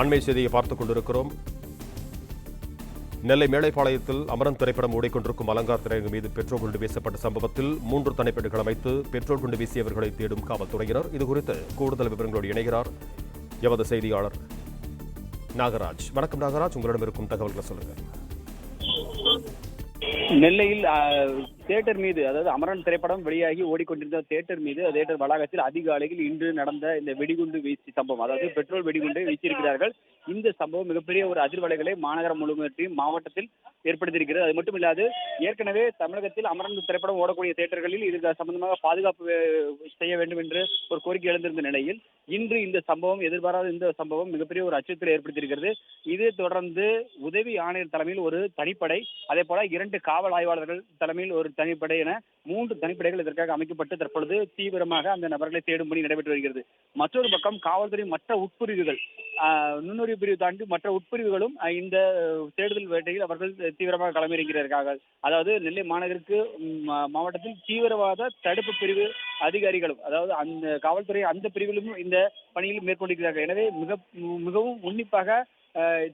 அண்மை செய்தியை பார்த்துக் கொண்டிருக்கிறோம். நெல்லை மேலைப்பாளையத்தில் அமரன் திரைப்படம் ஓடிக்கொண்டிருக்கும் அலங்கார் திரையரங்கு மீது பெட்ரோல் குண்டு வீசப்பட்ட சம்பவத்தில் 3 தனிப்படைகள் அமைத்து பெட்ரோல் குண்டு வீசியவர்களை தேடும் காவல்துறையினர். இதுகுறித்து கூடுதல் விவரங்களோடு இணைகிறார் எமது செய்தியாளர் நாகராஜ். வணக்கம் நாகராஜ், உங்களிடம் இருக்கும் தகவல்களை சொல்லுங்க. நெல்லையில் தியேட்டர் மீது, அதாவது அமரன் திரைப்படம் வெளியாகி ஓடிக்கொண்டிருந்த தியேட்டர் மீது, தியேட்டர் வளாகத்தில் அதிகாலையில் இன்று நடந்த இந்த வெடிகுண்டு வீசி சம்பவம், அதாவது பெட்ரோல் வெடிகுண்டை வீசியிருக்கிறார்கள். இந்த சம்பவம் மிகப்பெரிய ஒரு அதிர்வலைகளை மாநகரம் முழுவதும் மாவட்டத்தில் ஏற்படுத்தியிருக்கிறது. அது மட்டும் இல்லாது, ஏற்கனவே தமிழகத்தில் அமரன் திரைப்படம் ஓடக்கூடிய தியேட்டர்களில் இது சம்பந்தமாக பாதுகாப்பு செய்ய வேண்டும் என்று ஒரு கோரிக்கை எழுந்திருந்த நிலையில் இன்று இந்த சம்பவம், எதிர்பாராத இந்த சம்பவம் மிகப்பெரிய ஒரு அச்சத்தை ஏற்படுத்தியிருக்கிறது. இதை தொடர்ந்து உதவி ஆணையர் தலைமையில் ஒரு தனிப்படை, அதே போல 2 காவல் ஆய்வாளர்கள் தலைமையில் ஒரு தனிப்படை என 3 தனிப்படைகள் இதற்காக அமைக்கப்பட்டு தற்பொழுது தீவிரமாக அந்த நபர்களை தேடும் பணி நடைபெற்று வருகிறது. மற்றொரு பக்கம் காவல்துறை மற்ற உட்பிரிவுகள், நுண்ணுரிவு பிரிவு தாண்டி மற்ற உட்பிரிவுகளும் இந்த தேடுதல் வேட்டையில் அவர்கள் தீவிரமாக களமிறங்கிறார்கள். அதாவது நெல்லை மாநகருக்கு மாவட்டத்தில் தீவிரவாத தடுப்பு பிரிவு அதிகாரிகளும், அதாவது அந்த காவல்துறை அந்த பிரிவிலும் இந்த பணியில் மேற்கொண்டிருக்கிறார்கள். எனவே மிகவும் உன்னிப்பாக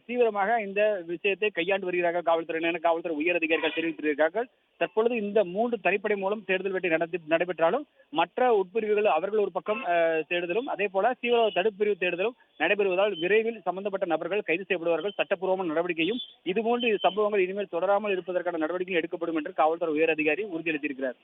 தீவிரமாக இந்த விஷயத்தை கையாண்டு வருகிறார்கள் காவல்துறையினர், காவல்துறை உயர் அதிகாரிகள் தெரிவித்திருக்கிறார்கள். தற்பொழுது இந்த 3 தனிப்படை மூலம் தேடுதல் வேட்டை நடைபெற்றாலும் மற்ற உட்பிரிவுகள் அவர்கள் ஒரு பக்கம் தேடுதலும், அதே போல தீவிரவாத தடுப்பு பிரிவு தேடுதலும் நடைபெறுவதால் விரைவில் சம்பந்தப்பட்ட நபர்கள் கைது செய்யப்படுவார்கள். சட்டப்பூர்வமான நடவடிக்கையும் இதுபோன்று சம்பவங்கள் இனிமேல் தொடராமல் இருப்பதற்கான நடவடிக்கை எடுக்கப்படும் என்று காவல்துறை உயர் அதிகாரி உறுதியளித்திருக்கிறார்.